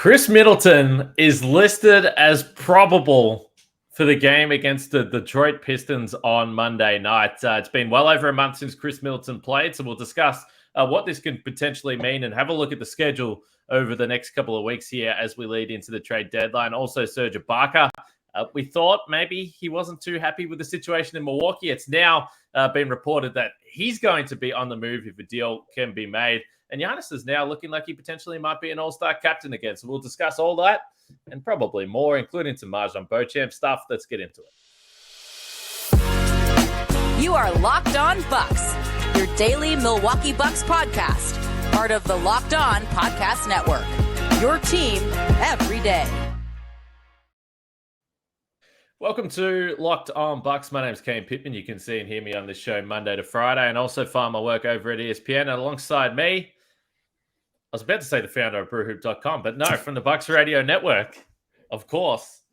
Khris Middleton is listed as probable for the game against the Detroit Pistons on Monday night. It's been well over a month since Khris Middleton played, so we'll discuss what this can potentially mean and have a look at the schedule over the next couple of weeks here as we lead into the trade deadline. Also, Serge Ibaka. We thought maybe he wasn't too happy with the situation in Milwaukee. It's now been reported that he's going to be on the move if a deal can be made. And Giannis is now looking like he potentially might be an all-star captain again. So we'll discuss all that and probably more, including some MarJon Beauchamp stuff. Let's get into it. You are Locked On Bucks, your daily Milwaukee Bucks podcast, part of the Locked On Podcast Network, your team every day. Welcome to Locked On Bucks. My name is Kane Pittman. You can see and hear me on this show Monday to Friday, and also find my work over at ESPN. And alongside me, I was about to say the founder of brewhoop.com, but no, from the Bucks Radio Network, of course,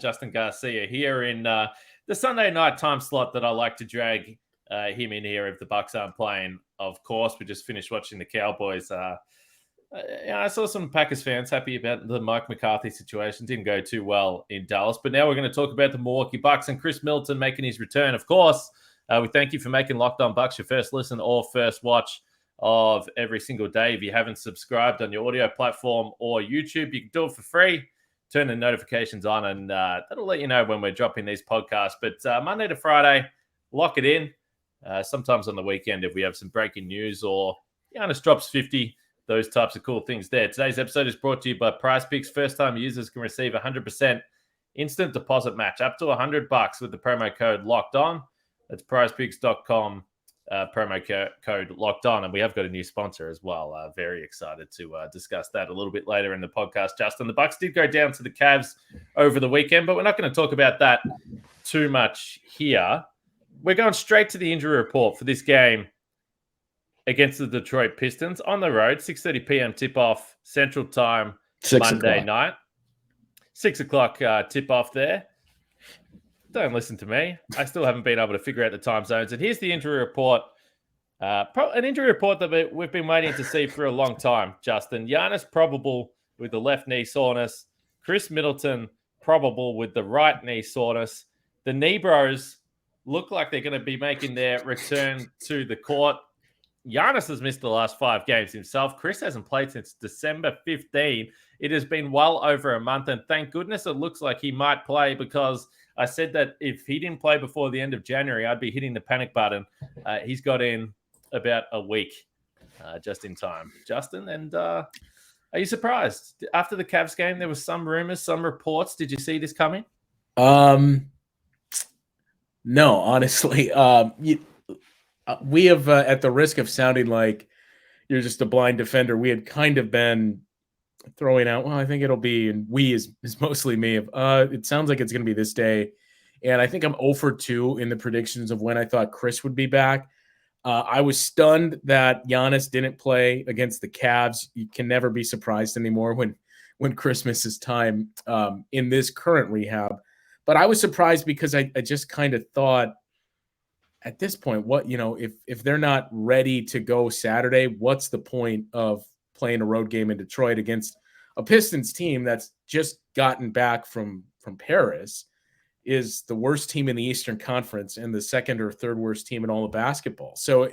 Justin Garcia here in the Sunday night time slot that I like to drag him in here if the Bucks aren't playing. Of course, we just finished watching the Cowboys. I saw some Packers fans happy about the Mike McCarthy situation. Didn't go too well in Dallas, but now we're going to talk about the Milwaukee Bucks and Khris Middleton making his return. Of course, we thank you for making Locked On Bucks your first listen or first watch of every single day. If you haven't subscribed on your audio platform or YouTube, you can do it for free. Turn the notifications on, and that'll let you know when we're dropping these podcasts. But Monday to Friday, lock it in. Sometimes on the weekend, if we have some breaking news or Giannis drops 50, those types of cool things there. Today's episode is brought to you by PrizePicks. First-time users can receive 100% instant deposit match up to $100 with the promo code Locked On. That's PrizePicks.com. Promo code Locked On, and we have got a new sponsor as well. Very excited to discuss that a little bit later in the podcast. Justin, the Bucks did go down to the Cavs over the weekend, but we're not going to talk about that too much here. We're going straight to the injury report for this game against the Detroit Pistons on the road. 6:30 p.m. tip-off Central Time Monday night. 6 o'clock tip-off there. Don't listen to me. I still haven't been able to figure out the time zones. And here's the injury report. An injury report that we've been waiting to see for a long time, Justin. Giannis probable with the left knee soreness. Khris Middleton probable with the right knee soreness. The knee bros look like they're going to be making their return to the court. Giannis has missed the last 5 games himself. Khris hasn't played since December 15. It has been well over a month, and thank goodness it looks like he might play, because I said that if he didn't play before the end of January, I'd be hitting the panic button. He's got in about a week just in time. Justin, and are you surprised? After the Cavs game, there was some rumors, some reports. Did you see this coming? No, honestly. We have, at the risk of sounding like you're just a blind defender, we had kind of been throwing out, well, I think it'll be, and we is mostly me. It sounds like it's going to be this day. And I think I'm 0 for 2 in the predictions of when I thought Khris would be back. I was stunned that Giannis didn't play against the Cavs. You can never be surprised anymore when Khris misses time in this current rehab. But I was surprised because I just kind of thought, at this point, what, if they're not ready to go Saturday, what's the point of playing a road game in Detroit against a Pistons team that's just gotten back from Paris, is the worst team in the Eastern Conference and the second or third worst team in all of basketball. So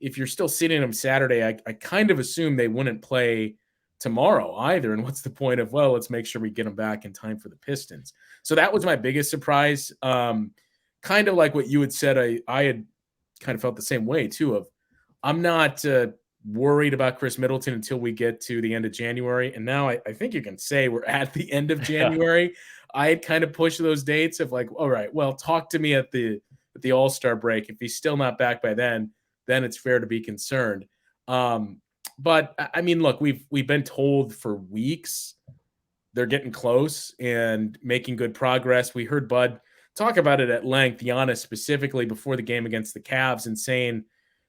if you're still sitting them Saturday, I kind of assume they wouldn't play tomorrow either. And what's the point of, well, let's make sure we get them back in time for the Pistons. So that was my biggest surprise. Kind of like what you had said, I had kind of felt the same way too, of I'm not worried about Khris Middleton until we get to the end of January. And now I think you can say we're at the end of January. I had kind of pushed those dates of like, all right, well, talk to me at the All-Star break. If he's still not back by then it's fair to be concerned. But I mean, look, we've been told for weeks they're getting close and making good progress. We heard Bud talk about it at length, Giannis specifically before the game against the Cavs, and saying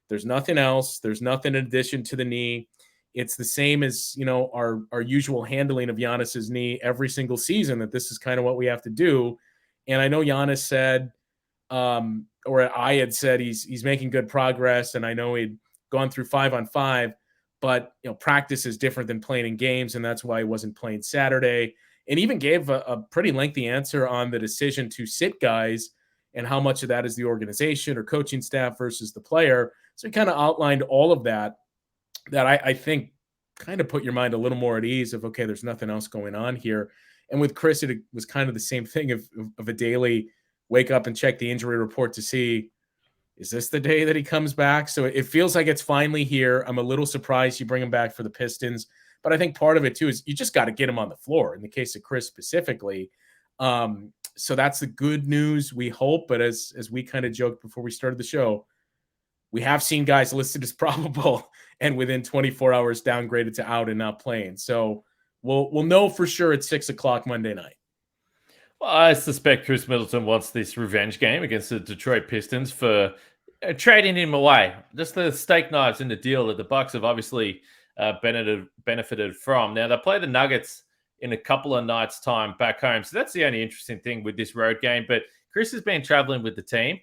there's nothing else. There's nothing in addition to the knee. It's the same as, our usual handling of Giannis's knee every single season, that this is kind of what we have to do. And I know Giannis said, or I had said he's making good progress. And I know he'd gone through 5-on-5, but practice is different than playing in games, and that's why he wasn't playing Saturday. And even gave a pretty lengthy answer on the decision to sit guys and how much of that is the organization or coaching staff versus the player. So he kind of outlined all of that I think kind of put your mind a little more at ease of, okay, there's nothing else going on here. And with Khris, it was kind of the same thing of a daily wake up and check the injury report to see, is this the day that he comes back? So it feels like it's finally here. I'm a little surprised you bring him back for the Pistons, but I think part of it too is you just got to get him on the floor in the case of Khris specifically. So that's the good news, we hope. But as we kind of joked before we started the show, we have seen guys listed as probable and within 24 hours downgraded to out and not playing. So we'll know for sure at 6:00 Monday night. Well, I suspect Khris Middleton wants this revenge game against the Detroit Pistons for trading him away. Just the steak knives in the deal that the Bucks have obviously benefited from. Now, they play the Nuggets in a couple of nights' time back home. So that's the only interesting thing with this road game. But Khris has been traveling with the team.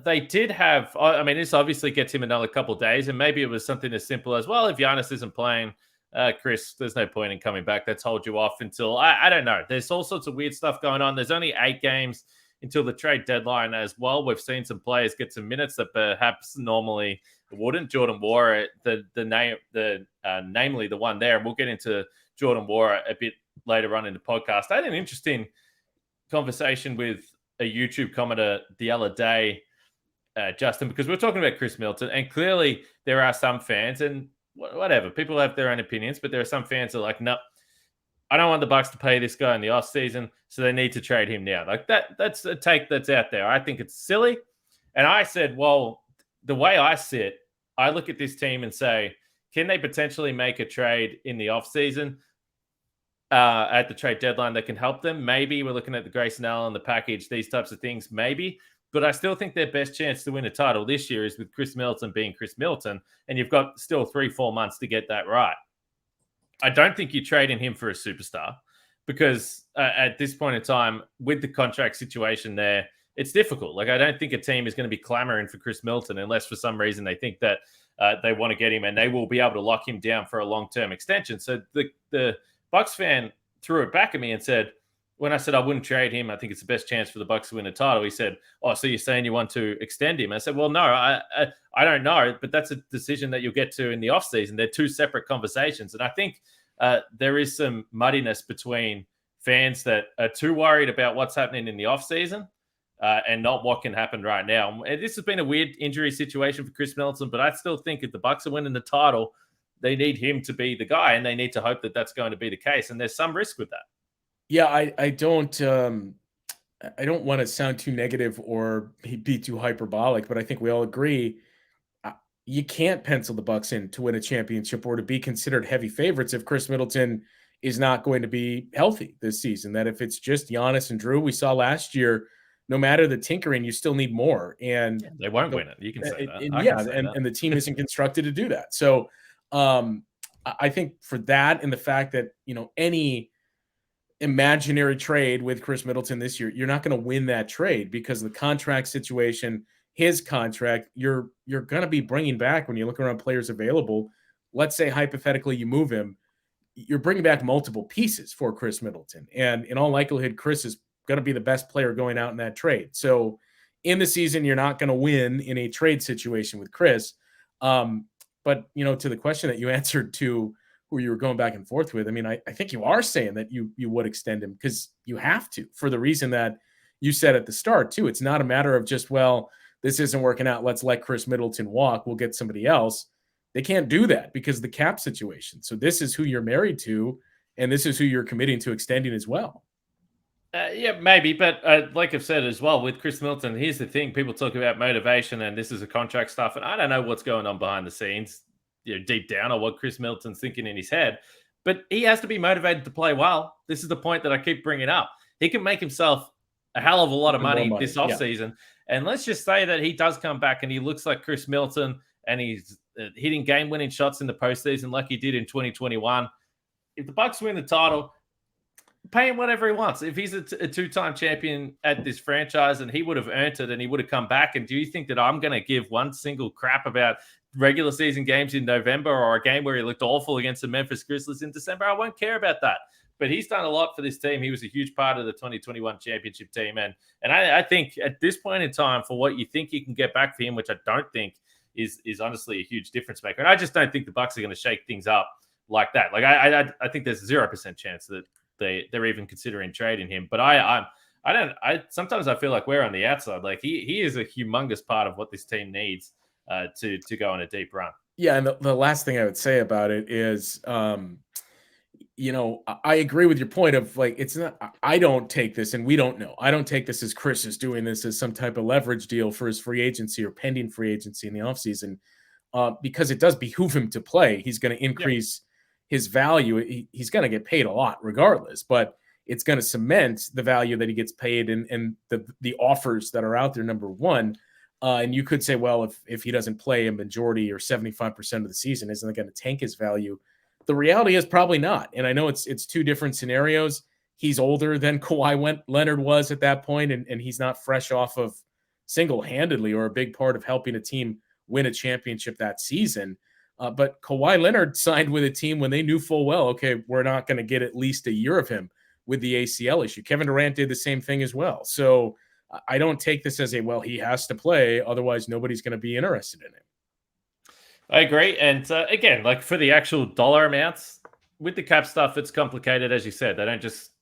They did have, I mean, this obviously gets him another couple of days. And maybe it was something as simple as, well, if Giannis isn't playing, Khris, there's no point in coming back. Let's hold you off until, I don't know. There's all sorts of weird stuff going on. There's only 8 games until the trade deadline as well. We've seen some players get some minutes that perhaps normally wouldn't. Jordan Wara, namely the one there. And we'll get into Jordan Wara a bit later on in the podcast. I had an interesting conversation with a YouTube commenter the other day, Justin, because we're talking about Khris Middleton, and clearly there are some fans, and whatever, people have their own opinions, but there are some fans that are like, no, I don't want the Bucks to pay this guy in the offseason, so they need to trade him now. Like that's a take that's out there. I think it's silly. And I said, well, the way I sit, I look at this team and say, can they potentially make a trade in the offseason at the trade deadline that can help them? Maybe. We're looking at the Grayson Allen, the package, these types of things, maybe. But I still think their best chance to win a title this year is with Khris Middleton being Khris Middleton, and you've got still 3-4 months to get that right. I don't think you're trading him for a superstar because at this point in time, with the contract situation there, it's difficult. Like, I don't think a team is going to be clamoring for Khris Middleton unless for some reason they think that they want to get him and they will be able to lock him down for a long-term extension. So the Bucks fan threw it back at me and said, when I said I wouldn't trade him, I think it's the best chance for the Bucks to win a title. He said, "Oh, so you're saying you want to extend him?" I said, "Well, no, I don't know, but that's a decision that you'll get to in the offseason. They're two separate conversations." And I think there is some muddiness between fans that are too worried about what's happening in the offseason and not what can happen right now. And this has been a weird injury situation for Khris Middleton, but I still think if the Bucks are winning the title, they need him to be the guy, and they need to hope that that's going to be the case. And there's some risk with that. Yeah, I don't want to sound too negative or be too hyperbolic, but I think we all agree you can't pencil the Bucks in to win a championship or to be considered heavy favorites if Khris Middleton is not going to be healthy this season. That if it's just Giannis and Drew, we saw last year, no matter the tinkering, you still need more. And they won't win it. You can say that. And the team isn't constructed to do that. So I think for that and the fact that, any imaginary trade with Khris Middleton this year, you're not going to win that trade because the contract situation, his contract, you're going to be bringing back when you look around players available. Let's say hypothetically you move him, you're bringing back multiple pieces for Khris Middleton. And in all likelihood, Khris is going to be the best player going out in that trade. So in the season, you're not going to win in a trade situation with Khris. But, to the question that you answered to who you were going back and forth with, I mean, I think you are saying that you would extend him because you have to, for the reason that you said at the start, too. It's not a matter of just, well, this isn't working out, let's let Khris Middleton walk, we'll get somebody else. They can't do that because of the cap situation. So this is who you're married to, and this is who you're committing to extending as well. Yeah, maybe. But like I've said as well, with Khris Middleton, here's the thing. People talk about motivation and this is a contract stuff. And I don't know what's going on behind the scenes, deep down, or what Khris Middleton's thinking in his head. But he has to be motivated to play well. This is the point that I keep bringing up. He can make himself a hell of a lot of money this offseason. Yeah. And let's just say that he does come back and he looks like Khris Middleton and he's hitting game-winning shots in the postseason like he did in 2021. If the Bucks win the title, pay him whatever he wants. If he's a two-time champion at this franchise and he would have earned it and he would have come back, and do you think that I'm going to give one single crap about regular season games in November or a game where he looked awful against the Memphis Grizzlies in December, I won't care about that. But he's done a lot for this team. He was a huge part of the 2021 championship team. And I think at this point in time, for what you think you can get back for him, which I don't think is honestly a huge difference maker. And I just don't think the Bucks are going to shake things up like that. Like I think there's a 0% chance that they're even considering trading him. But sometimes I feel like we're on the outside. Like he is a humongous part of what this team needs to go on a deep run. Yeah, and the last thing I would say about it is, I agree with your point of like, it's not, I don't take this, and we don't know. I don't take this as Khris is doing this as some type of leverage deal for his free agency or pending free agency in the offseason, because it does behoove him to play. He's going to increase his value. He's going to get paid a lot regardless, but it's going to cement the value that he gets paid and the offers that are out there, number one. And you could say, well, if he doesn't play a majority or 75% of the season, isn't it going to tank his value? The reality is probably not. And I know it's two different scenarios. He's older than Kawhi Leonard was at that point, and he's not fresh off of single-handedly or a big part of helping a team win a championship that season. But Kawhi Leonard signed with a team when they knew full well, okay, we're not going to get at least a year of him with the ACL issue. Kevin Durant did the same thing as well. So I don't take this as he has to play, otherwise nobody's going to be interested in him. I agree. And again, like for the actual dollar amounts, with the cap stuff, it's complicated. As you said, they don't just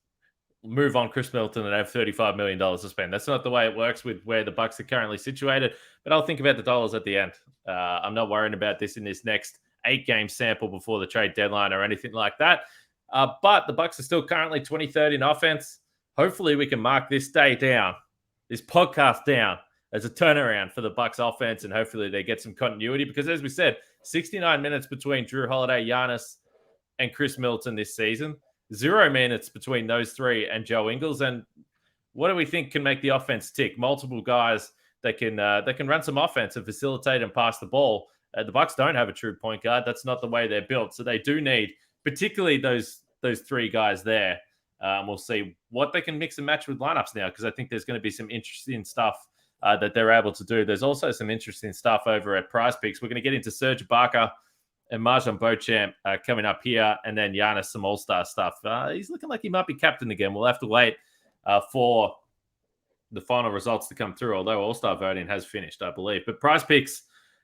move on Khris Middleton and have $35 million to spend. That's not the way it works with where the Bucks are currently situated. But I'll think about the dollars at the end. I'm not worrying about this in this next 8-game sample before the trade deadline or anything like that. But the Bucks are still currently 23rd in offense. Hopefully we can mark this day down, this podcast down, as a turnaround for the Bucks offense, and hopefully they get some continuity because, as we said, 69 minutes between Drew Holiday, Giannis, and Khris Middleton this season. 0 minutes between those three and Joe Ingles. And what do we think can make the offense tick? Multiple guys that can run some offense and facilitate and pass the ball. The Bucks don't have a true point guard. That's not the way they're built. So they do need, particularly those three guys there. We'll see what they can mix and match with lineups now, because I think there's going to be some interesting stuff that they're able to do. There's also some interesting stuff over at Prize Picks. We're going to get into Serge Ibaka and MarJon Beauchamp coming up here, and then Giannis, some all-star stuff. He's looking like he might be captain again. We'll have to wait for the final results to come through, although all-star voting has finished, I believe. But Prize Picks,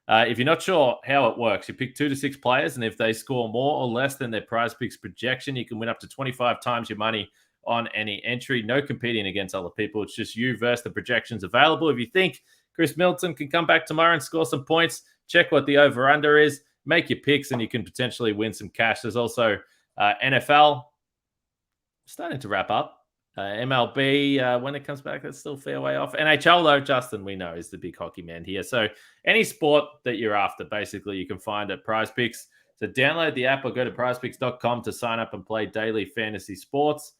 if you're not sure how it works, you pick 2 to 6 players, and if they score more or less than their Prize Picks projection, you can win up to 25 times your money on any entry. No competing against other people. It's just you versus the projections available. If you think Khris Middleton can come back tomorrow and score some points, check what the over-under is, make your picks, and you can potentially win some cash. There's also NFL starting to wrap up. MLB, when it comes back, that's still a fair way off. NHL, though, Justin, we know, is the big hockey man here. So any sport that you're after, basically, you can find at Prize Picks. So download the app or go to prizepicks.com to sign up and play daily fantasy sports.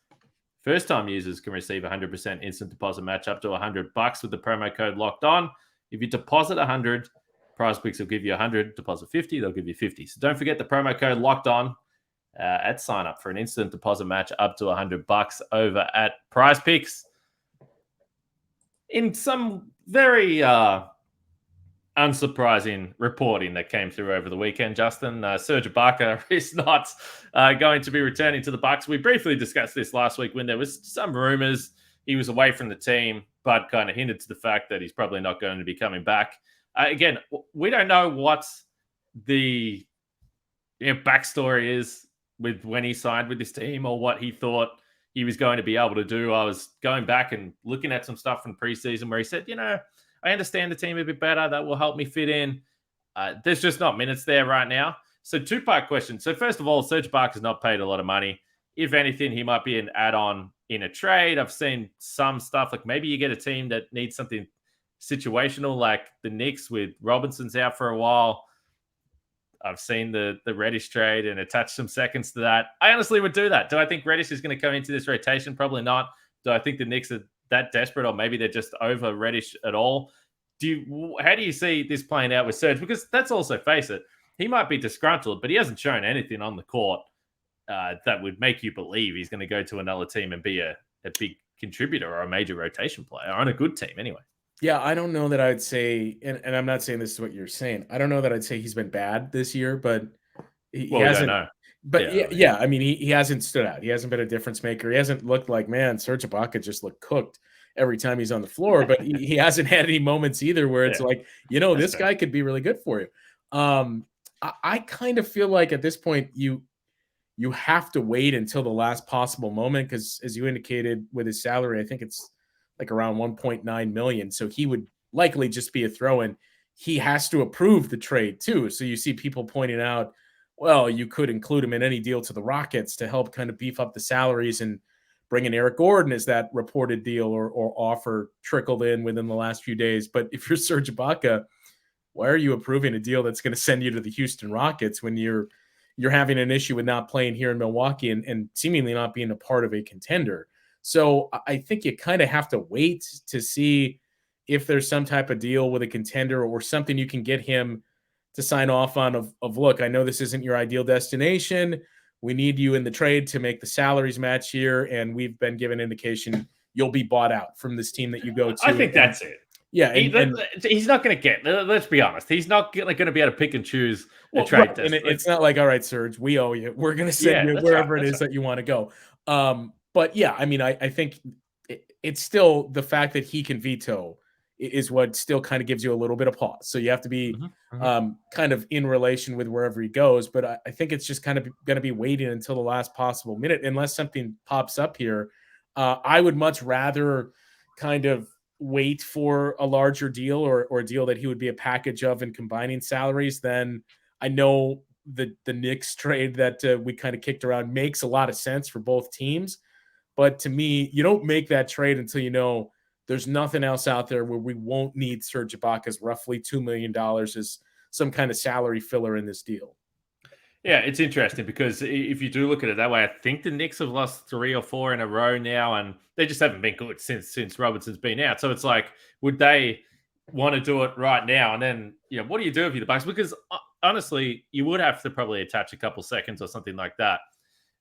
First-time users can receive 100% instant deposit match up to $100 with the promo code Locked On. If you deposit 100, Prize Picks will give you 100. Deposit 50, they'll give you 50. So don't forget the promo code Locked On at sign up for an instant deposit match up to $100 over at Prize Picks. In some very unsurprising reporting that came through over the weekend, Justin, Serge Ibaka is not going to be returning to the Bucks. We briefly discussed this last week when there was some rumors he was away from the team, but kind of hinted to the fact that he's probably not going to be coming back. Again, we don't know what the backstory is with when he signed with this team or what he thought he was going to be able to do. I was going back and looking at some stuff from preseason where he said, I understand the team a bit better. That will help me fit in. There's just not minutes there right now. So 2-part question. So first of all, Serge Ibaka has not paid a lot of money. If anything, he might be an add-on in a trade. I've seen some stuff like maybe you get a team that needs something situational like the Knicks with Robinson's out for a while. I've seen the Reddish trade and attached some seconds to that. I honestly would do that. Do I think Reddish is going to come into this rotation? Probably not. Do I think the Knicks are that desperate, or maybe they're just over Reddish at all? How do you see this playing out with Serge? Because let's also face it, he might be disgruntled, but he hasn't shown anything on the court that would make you believe he's going to go to another team and be a big contributor or a major rotation player on a good team anyway. Yeah, I don't know that I'd say, and I'm not saying this is what you're saying. I don't know that I'd say he's been bad this year, but he Well, we don't hasn't. know. But Yeah, yeah, I mean, he hasn't stood out. He hasn't been a difference maker. He hasn't looked like, man, Serge Ibaka just looked cooked every time he's on the floor. But he hasn't had any moments either where it's Yeah, like, that's this fair. guy could be really good for you. I kind of feel like at this point you have to wait until the last possible moment because, as you indicated, with his salary, I think it's like around 1.9 million. So he would likely just be a throw-in. He has to approve the trade too. So you see people pointing out, well, you could include him in any deal to the Rockets to help kind of beef up the salaries and bring in Eric Gordon as that reported deal or offer trickled in within the last few days. But if you're Serge Ibaka, why are you approving a deal that's going to send you to the Houston Rockets when you're having an issue with not playing here in Milwaukee and seemingly not being a part of a contender? So I think you kind of have to wait to see if there's some type of deal with a contender or something you can get him to sign off on of look, I know this isn't your ideal destination. We need you in the trade to make the salaries match here. And we've been given indication you'll be bought out from this team that you go to. I think that's it. Yeah. He's not going to get, let's be honest, he's not going to be able to pick and choose a trade right. test. And it's not like, all right, Serge, we owe you. We're going to send you wherever it is that you want to go. But yeah, I mean, I think it's still the fact that he can veto is what still kind of gives you a little bit of pause. So you have to be kind of in relation with wherever he goes. But I think it's just kind of going to be waiting until the last possible minute, unless something pops up here. I would much rather kind of wait for a larger deal or a deal that he would be a package of and combining salaries than I know the Knicks trade that we kind of kicked around makes a lot of sense for both teams. But to me, you don't make that trade until you know there's nothing else out there where we won't need Serge Ibaka's roughly $2 million as some kind of salary filler in this deal. Yeah, it's interesting because if you do look at it that way, I think the Knicks have lost 3 or 4 in a row now, and they just haven't been good since Robinson's been out. So it's like, would they want to do it right now? And then, what do you do if you're the Bucks? Because honestly, you would have to probably attach a couple seconds or something like that.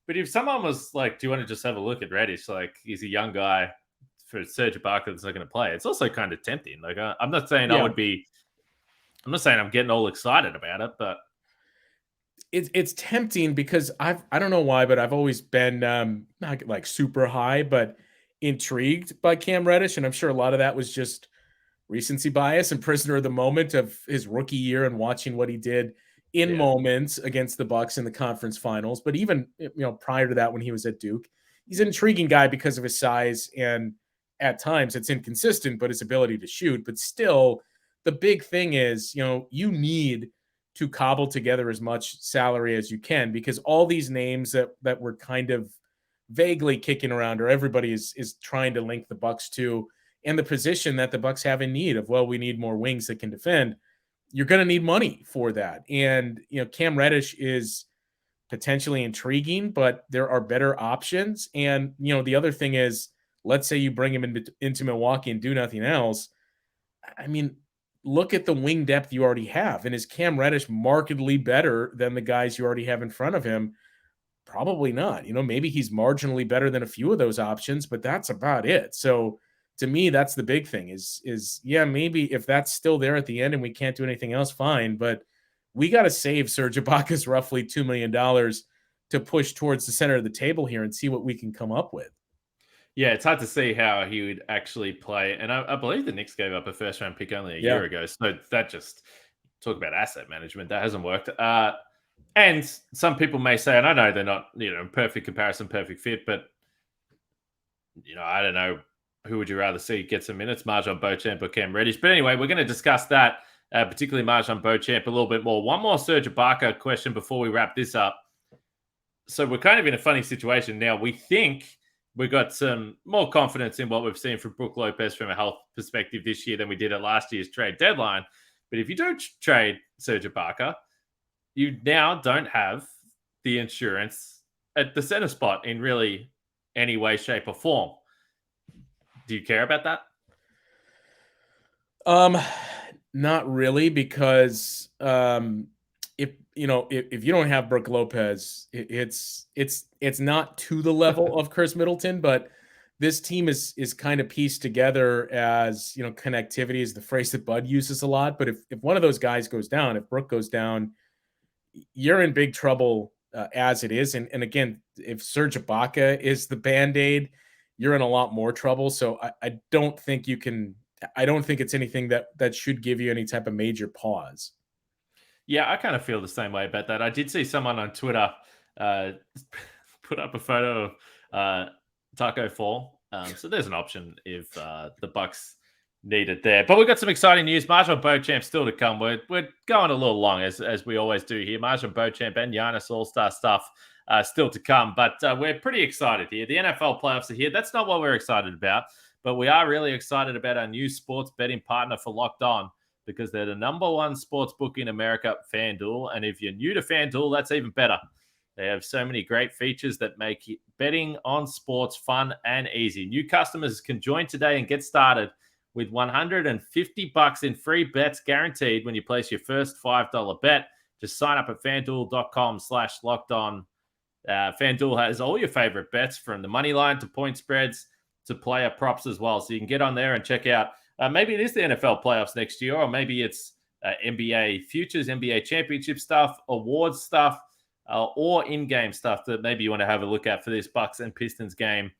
But if someone was like, do you want to just have a look at Reddish? Like, he's a young guy for Serge Ibaka that's not going to play. It's also kind of tempting. Like, I'm not saying I'm not saying I'm getting all excited about it, but it's tempting because I don't know why, but I've always been not like super high, but intrigued by Cam Reddish. And I'm sure a lot of that was just recency bias and prisoner of the moment of his rookie year and watching what he did in moments against the Bucks in the conference finals. But even, prior to that, when he was at Duke, he's an intriguing guy because of his size. And at times it's inconsistent, but his ability to shoot. But still, the big thing is, you need to cobble together as much salary as you can, because all these names that were kind of vaguely kicking around, or everybody is trying to link the Bucks to, and the position that the Bucks have in need of, well, we need more wings that can defend. You're going to need money for that. And, Cam Reddish is potentially intriguing, but there are better options. And, the other thing is, let's say you bring him into Milwaukee and do nothing else. I mean, look at the wing depth you already have. And is Cam Reddish markedly better than the guys you already have in front of him? Probably not. Maybe he's marginally better than a few of those options, but that's about it. So to me, that's the big thing is maybe if that's still there at the end and we can't do anything else, fine. But we got to save Serge Ibaka's roughly $2 million to push towards the center of the table here and see what we can come up with. Yeah, it's hard to see how he would actually play. And I believe the Knicks gave up a first-round pick only a year ago. So that just, talk about asset management, that hasn't worked. And some people may say, and I know they're not, perfect comparison, perfect fit, but, I don't know, who would you rather see get some minutes, MarJon Beauchamp or Cam Reddish? But anyway, we're going to discuss that, particularly MarJon Beauchamp, a little bit more. One more Serge Ibaka question before we wrap this up. So we're kind of in a funny situation now. We think we got some more confidence in what we've seen from Brook Lopez from a health perspective this year than we did at last year's trade deadline. But if you do trade Serge Ibaka, you now don't have the insurance at the center spot in really any way, shape, or form. Do you care about that? Not really, because if you don't have Brook Lopez, it's not to the level of Khris Middleton, but this team is kind of pieced together as, connectivity is the phrase that Bud uses a lot. But if one of those guys goes down, if Brooke goes down, you're in big trouble as it is. And again, if Serge Ibaka is the Band-Aid, you're in a lot more trouble. So I don't think it's anything that should give you any type of major pause. Yeah, I kind of feel the same way about that. I did see someone on Twitter put up a photo of Taco Fall. So there's an option if the Bucks need it there. But we've got some exciting news. MarJon Beauchamp still to come. We're going a little long, as we always do here. MarJon Beauchamp and Giannis All-Star stuff still to come. But we're pretty excited here. The NFL playoffs are here. That's not what we're excited about. But we are really excited about our new sports betting partner for Locked On, because they're the number one sports book in America, FanDuel. And if you're new to FanDuel, that's even better. They have so many great features that make betting on sports fun and easy. New customers can join today and get started with $150 in free bets guaranteed when you place your first $5 bet. Just sign up at FanDuel.com/lockedon. FanDuel has all your favorite bets, from the money line to point spreads to player props as well. So you can get on there and check out, maybe it is the NFL playoffs next year, or maybe it's NBA futures, NBA championship stuff, awards stuff, or in-game stuff that maybe you want to have a look at for this Bucks and Pistons game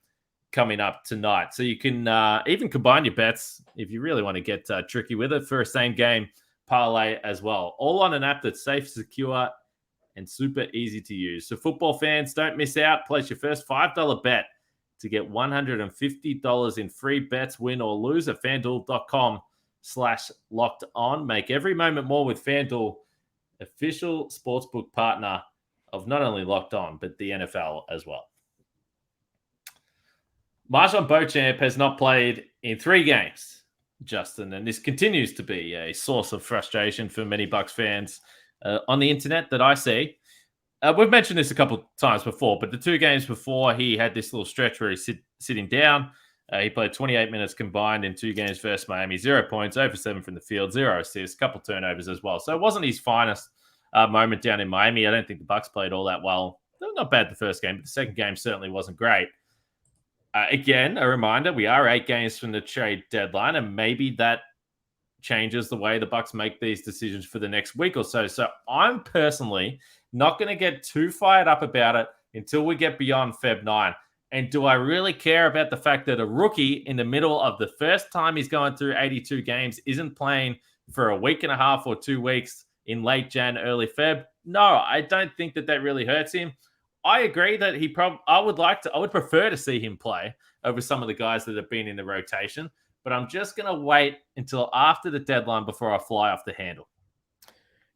coming up tonight. So you can even combine your bets if you really want to get tricky with it for a same-game parlay as well. All on an app that's safe, secure, and super easy to use. So football fans, don't miss out. Place your first $5 bet to get $150 in free bets, win or lose, at FanDuel.com/locked on. Make every moment more with FanDuel, official sportsbook partner of not only Locked On, but the NFL as well. MarJon Beauchamp has not played in 3 games, Justin, and this continues to be a source of frustration for many Bucks fans on the internet that I see. We've mentioned this a couple of times before, but the 2 games before, he had this little stretch where he's sitting down. He played 28 minutes combined in 2 games versus Miami, 0 points, 0 for 7 from the field, 0 assists, a couple turnovers as well. So it wasn't his finest moment down in Miami. I don't think the Bucks played all that well. Not bad the first game, but the second game certainly wasn't great. Again, a reminder, we are 8 games from the trade deadline, and maybe that changes the way the Bucks make these decisions for the next week or so. So I'm personally not going to get too fired up about it until we get beyond Feb 9. And do I really care about the fact that a rookie in the middle of the first time he's going through 82 games isn't playing for a week and a half or 2 weeks in late Jan, early Feb? No, I don't think that really hurts him. I agree that I would prefer to see him play over some of the guys that have been in the rotation, but I'm just going to wait until after the deadline before I fly off the handle.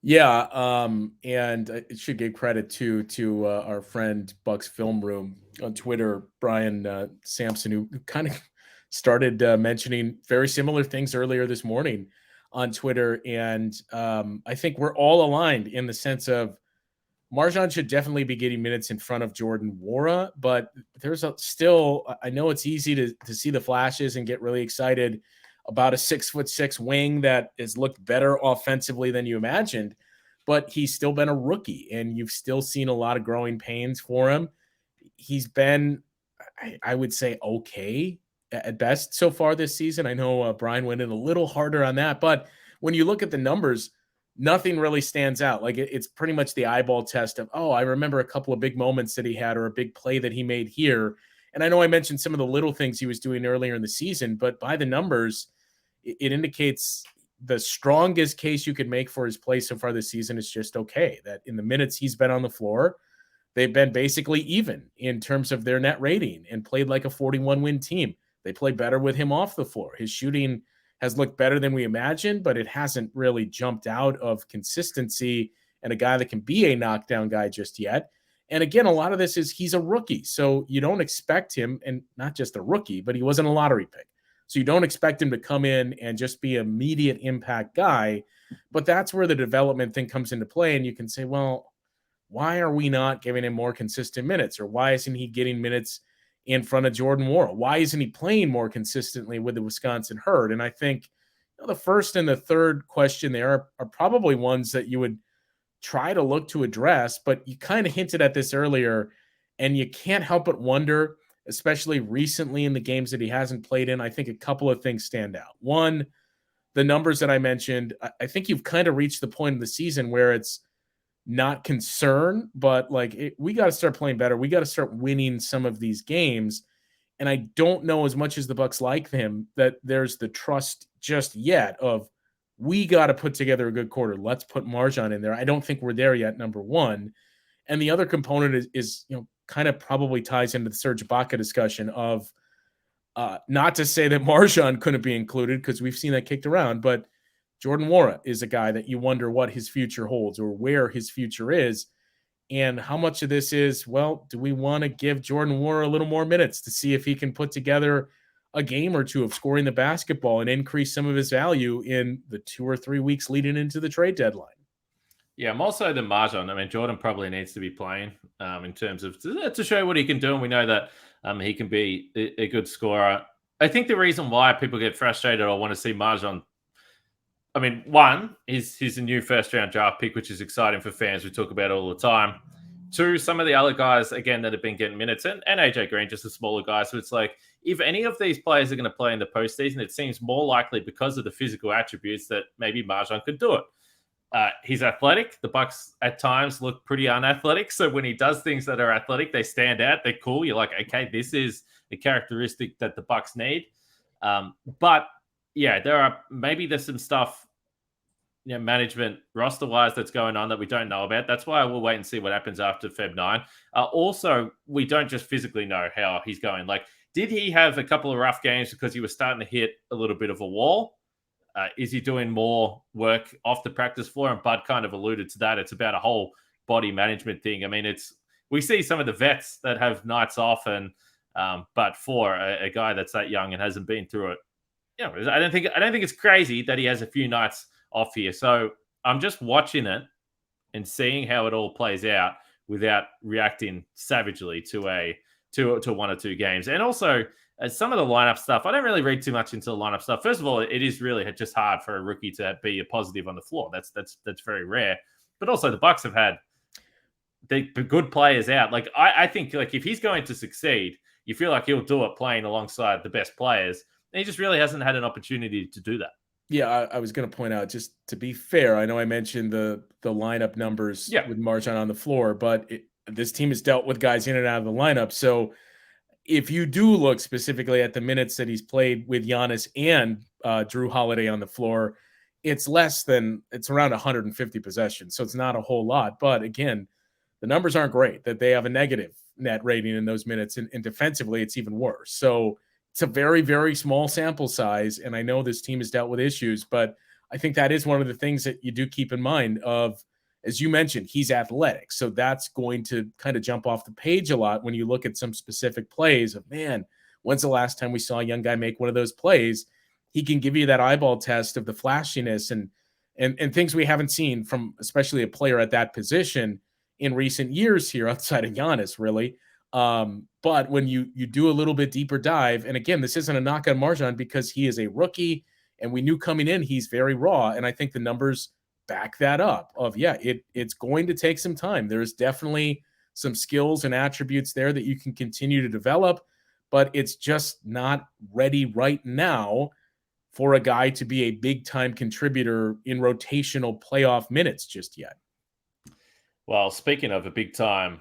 Yeah, and it should give credit to our friend Bucks Film Room on Twitter, Brian Sampson, who kind of started mentioning very similar things earlier this morning on Twitter. And I think we're all aligned in the sense of MarJon should definitely be getting minutes in front of Jordan Nwora, but there's still, I know it's easy to see the flashes and get really excited about a 6'6" wing that has looked better offensively than you imagined, but he's still been a rookie, and you've still seen a lot of growing pains for him. He's been, I would say, okay at best so far this season. I know Brian went in a little harder on that, but when you look at the numbers, nothing really stands out. Like it's pretty much the eyeball test of, I remember a couple of big moments that he had or a big play that he made here. And I know I mentioned some of the little things he was doing earlier in the season, but by the numbers, it indicates the strongest case you could make for his play so far this season is just okay. That in the minutes he's been on the floor, they've been basically even in terms of their net rating and played like a 41-win team. They play better with him off the floor. His shooting has looked better than we imagined, but it hasn't really jumped out of consistency and a guy that can be a knockdown guy just yet. And again, a lot of this is he's a rookie, so you don't expect him, and not just a rookie, but he wasn't a lottery pick. So you don't expect him to come in and just be an immediate impact guy, but that's where the development thing comes into play. And you can say, well, why are we not giving him more consistent minutes? Or why isn't he getting minutes in front of Jordan Nwora? Why isn't he playing more consistently with the Wisconsin Herd? And I think the first and the third question there are probably ones that you would try to look to address, but you kind of hinted at this earlier, and you can't help but wonder, especially recently in the games that he hasn't played in, I think a couple of things stand out. One, the numbers that I mentioned, I think you've kind of reached the point of the season where it's not concern, but like we got to start playing better. We got to start winning some of these games. And I don't know, as much as the Bucks like him, that there's the trust just yet of we got to put together a good quarter. Let's put MarJon in there. I don't think we're there yet, number one. And the other component is kind of probably ties into the Serge Ibaka discussion of not to say that MarJon couldn't be included, because we've seen that kicked around, but Jordan Nwora is a guy that you wonder what his future holds or where his future is. And how much of this is, well, do we want to give Jordan Nwora a little more minutes to see if he can put together a game or two of scoring the basketball and increase some of his value in the 2 or 3 weeks leading into the trade deadline? Yeah, more so than MarJon. I mean, Jordan probably needs to be playing in terms of to show what he can do. And we know that he can be a good scorer. I think the reason why people get frustrated or want to see MarJon, I mean, one, he's a new first-round draft pick, which is exciting for fans. We talk about it all the time. Two, some of the other guys, again, that have been getting minutes, and AJ Green, just a smaller guy. So it's like, if any of these players are going to play in the postseason, it seems more likely because of the physical attributes that maybe MarJon could do it. He's athletic. The Bucks at times look pretty unathletic. So when he does things that are athletic, they stand out. They're cool. You're like, okay, this is a characteristic that the Bucks need. But yeah, there's some stuff, management roster-wise that's going on that we don't know about. That's why we'll wait and see what happens after Feb 9. Also, we don't just physically know how he's going. Like, did he have a couple of rough games because he was starting to hit a little bit of a wall? Is he doing more work off the practice floor? And Bud kind of alluded to that. It's about a whole body management thing. I mean, we see some of the vets that have nights off, and but for a guy that's that young and hasn't been through it, I don't think it's crazy that he has a few nights off here. So I'm just watching it and seeing how it all plays out without reacting savagely to one or two games. And also, some of the lineup stuff, I don't really read too much into the lineup stuff. First of all, it is really just hard for a rookie to be a positive on the floor. That's very rare. But also, the Bucks have had the good players out. Like, I think, like, if he's going to succeed, you feel like he'll do it playing alongside the best players. And he just really hasn't had an opportunity to do that. Yeah, I was going to point out, just to be fair, I know I mentioned the lineup numbers with MarJon on the floor, but this team has dealt with guys in and out of the lineup. So if you do look specifically at the minutes that he's played with Giannis and Drew Holiday on the floor, it's around 150 possessions. So it's not a whole lot. But again, the numbers aren't great, that they have a negative net rating in those minutes. And defensively, it's even worse. So it's a very, very small sample size. And I know this team has dealt with issues, but I think that is one of the things that you do keep in mind of, as you mentioned, he's athletic. So that's going to kind of jump off the page a lot when you look at some specific plays of, man, when's the last time we saw a young guy make one of those plays? He can give you that eyeball test of the flashiness and things we haven't seen from especially a player at that position in recent years here outside of Giannis, really. But when you do a little bit deeper dive, and again, this isn't a knock on MarJon because he is a rookie and we knew coming in, he's very raw. And I think the numbers back that up of, it's going to take some time. There's definitely some skills and attributes there that you can continue to develop, but it's just not ready right now for a guy to be a big time contributor in rotational playoff minutes just yet. Well, speaking of a big time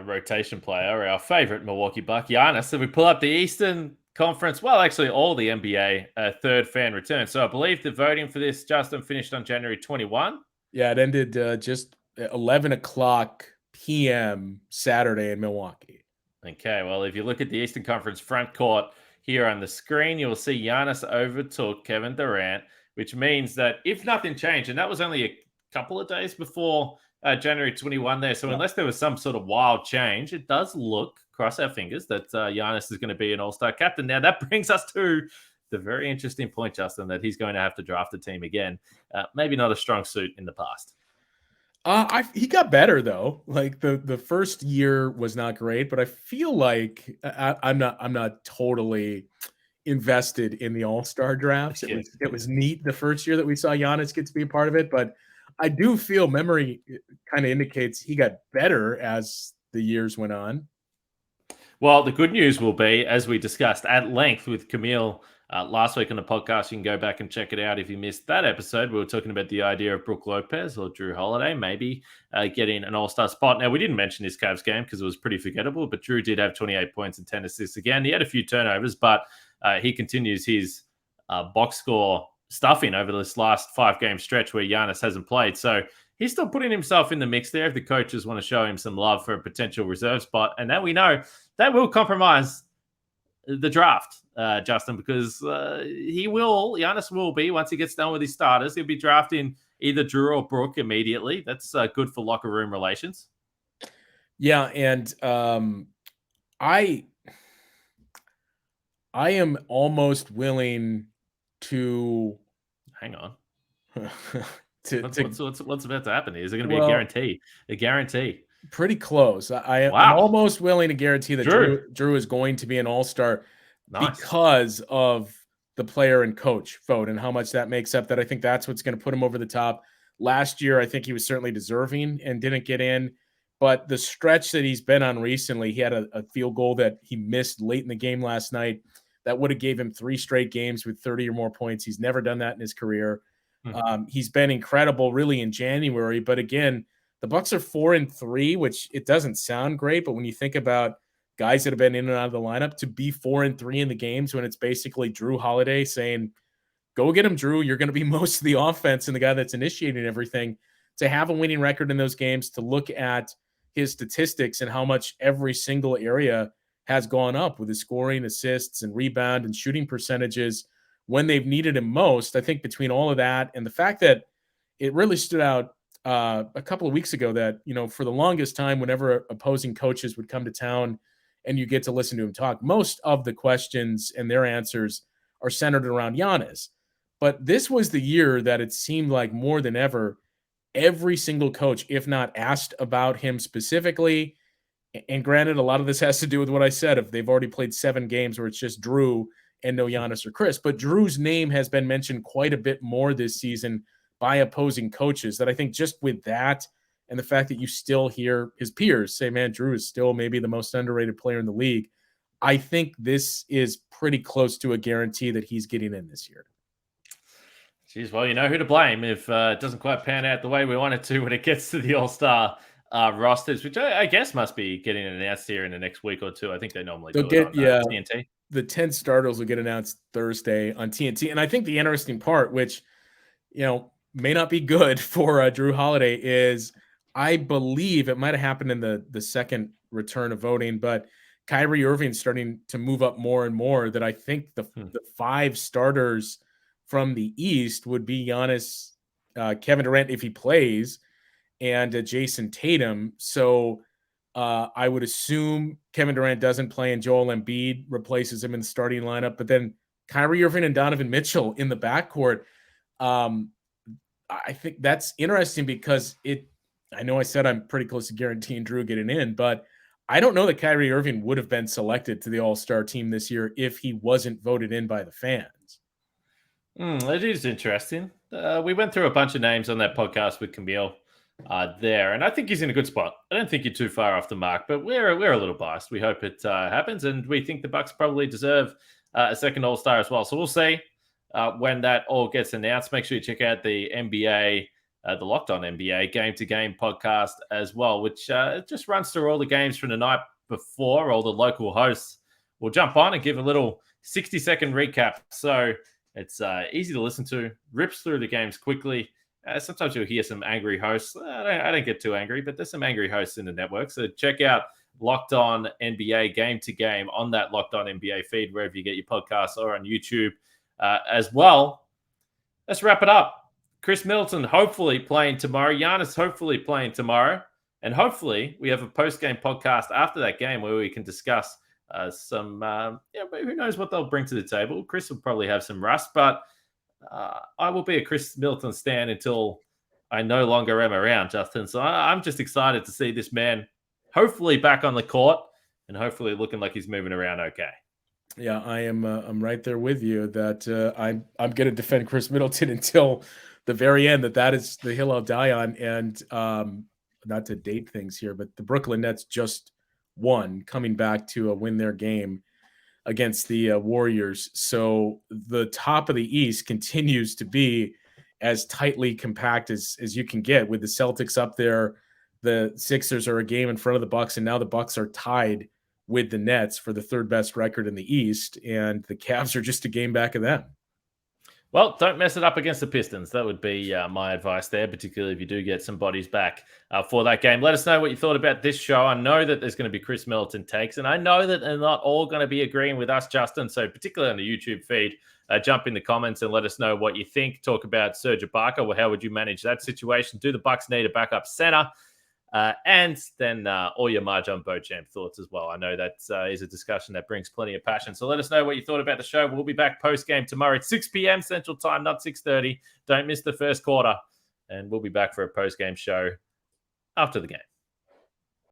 rotation player, our favorite Milwaukee Buck, Giannis. So we pull up the Eastern Conference. Well, actually, all the NBA third fan return. So I believe the voting for this, Justin, finished on January 21. Yeah, it ended just 11 o'clock p.m. Saturday in Milwaukee. Okay, well, if you look at the Eastern Conference front court here on the screen, you will see Giannis overtook Kevin Durant, which means that if nothing changed, and that was only a couple of days before January 21 there. So unless there was some sort of wild change, it does look, cross our fingers, that Giannis is going to be an all-star captain. Now, that brings us to the very interesting point, Justin, that he's going to have to draft a team again. Maybe not a strong suit in the past. He got better, though. Like the first year was not great, but I feel like I'm not totally invested in the all-star drafts. It was neat the first year that we saw Giannis get to be a part of it, but I do feel memory kind of indicates he got better as the years went on. Well, the good news will be, as we discussed at length with Camille last week on the podcast, you can go back and check it out if you missed that episode. We were talking about the idea of Brook Lopez or Drew Holiday maybe getting an all-star spot. Now, we didn't mention his Cavs game because it was pretty forgettable, but Drew did have 28 points and 10 assists again. He had a few turnovers, but he continues his box score stuffing over this last 5-game stretch where Giannis hasn't played. So he's still putting himself in the mix there if the coaches want to show him some love for a potential reserve spot. And now we know that will compromise the draft, Justin, because Giannis will be, once he gets done with his starters, he'll be drafting either Drew or Brook immediately. That's good for locker room relations. Yeah, and I am almost willing to hang on. What's about to happen here? Is it going to be a guarantee? A guarantee. Pretty close. I'm almost willing to guarantee that Drew is going to be an all-star because of the player and coach vote and how much that makes up. That I think that's what's going to put him over the top. Last year, I think he was certainly deserving and didn't get in. But the stretch that he's been on recently, he had a field goal that he missed late in the game last night that would have gave him 3 straight games with 30 or more points. He's never done that in his career. He's been incredible really in January. But again, the Bucks are 4-3, which it doesn't sound great. But when you think about guys that have been in and out of the lineup, to be 4-3 in the games when it's basically Drew Holiday saying, go get him, Drew. You're going to be most of the offense and the guy that's initiating everything. To have a winning record in those games, to look at his statistics and how much every single area has gone up with his scoring, assists, and rebound and shooting percentages when they've needed him most. I think between all of that and the fact that it really stood out a couple of weeks ago that, for the longest time, whenever opposing coaches would come to town and you get to listen to him talk, most of the questions and their answers are centered around Giannis. But this was the year that it seemed like more than ever, every single coach, if not asked about him specifically, and granted, a lot of this has to do with what I said, if they've already played 7 games where it's just Drew and no Giannis or Khris, but Drew's name has been mentioned quite a bit more this season by opposing coaches, that I think just with that and the fact that you still hear his peers say, man, Drew is still maybe the most underrated player in the league, I think this is pretty close to a guarantee that he's getting in this year. Geez, well, you know who to blame if it doesn't quite pan out the way we want it to when it gets to the All-Star rosters, which I guess must be getting announced here in the next week or two. I think they normally do it on TNT. The 10 starters will get announced Thursday on TNT. And I think the interesting part, which, may not be good for Drew Holiday, is I believe it might have happened in the second return of voting, but Kyrie Irving's starting to move up more and more, that I think the 5 starters from the East would be Giannis, Kevin Durant if he plays, and Jason Tatum. So I would assume Kevin Durant doesn't play and Joel Embiid replaces him in the starting lineup, but then Kyrie Irving and Donovan Mitchell in the backcourt. I think that's interesting because I know I said I'm pretty close to guaranteeing Drew getting in, but I don't know that Kyrie Irving would have been selected to the All-Star team this year if he wasn't voted in by the fans. It is interesting. We went through a bunch of names on that podcast with Camille there, and I think he's in a good spot. I don't think you're too far off the mark, but we're a little biased. We hope it happens, and we think the Bucks probably deserve a second All-Star as well. So we'll see when that all gets announced. Make sure you check out the NBA, the Locked On NBA game-to-game podcast as well, which just runs through all the games from the night before. All the local hosts will jump on and give a little 60-second recap. So it's easy to listen to, rips through the games quickly. Sometimes you'll hear some angry hosts. I don't get too angry, but there's some angry hosts in the network. So check out Locked On NBA Game to Game on that Locked On NBA feed, wherever you get your podcasts, or on YouTube as well. Let's wrap it up. Khris Middleton hopefully playing tomorrow. Giannis hopefully playing tomorrow. And hopefully we have a post-game podcast after that game where we can discuss some, who knows what they'll bring to the table. Khris will probably have some rust, but I will be a Khris Middleton stan until I no longer am around, Justin. So I'm just excited to see this man hopefully back on the court and hopefully looking like he's moving around okay. Yeah, I am. I'm right there with you that I'm going to defend Khris Middleton until the very end. That is the hill I'll die on. And not to date things here, but the Brooklyn Nets just 1 coming back to win their game against the Warriors. So the top of the East continues to be as tightly compact as you can get, with the Celtics up there. The Sixers are a game in front of the Bucks, and now the Bucks are tied with the Nets for the 3rd best record in the East, and the Cavs are just a game back of them. Well, don't mess it up against the Pistons. That would be my advice there, particularly if you do get some bodies back for that game. Let us know what you thought about this show. I know that there's going to be Khris Middleton takes, and I know that they're not all going to be agreeing with us, Justin. So particularly on the YouTube feed, jump in the comments and let us know what you think. Talk about Serge Ibaka. Well, how would you manage that situation? Do the Bucks need a backup center? And then all your MarJon Beauchamp thoughts as well. I know that is a discussion that brings plenty of passion. So let us know what you thought about the show. We'll be back post-game tomorrow at 6 p.m. Central Time, not 6:30. Don't miss the first quarter. And we'll be back for a post-game show after the game.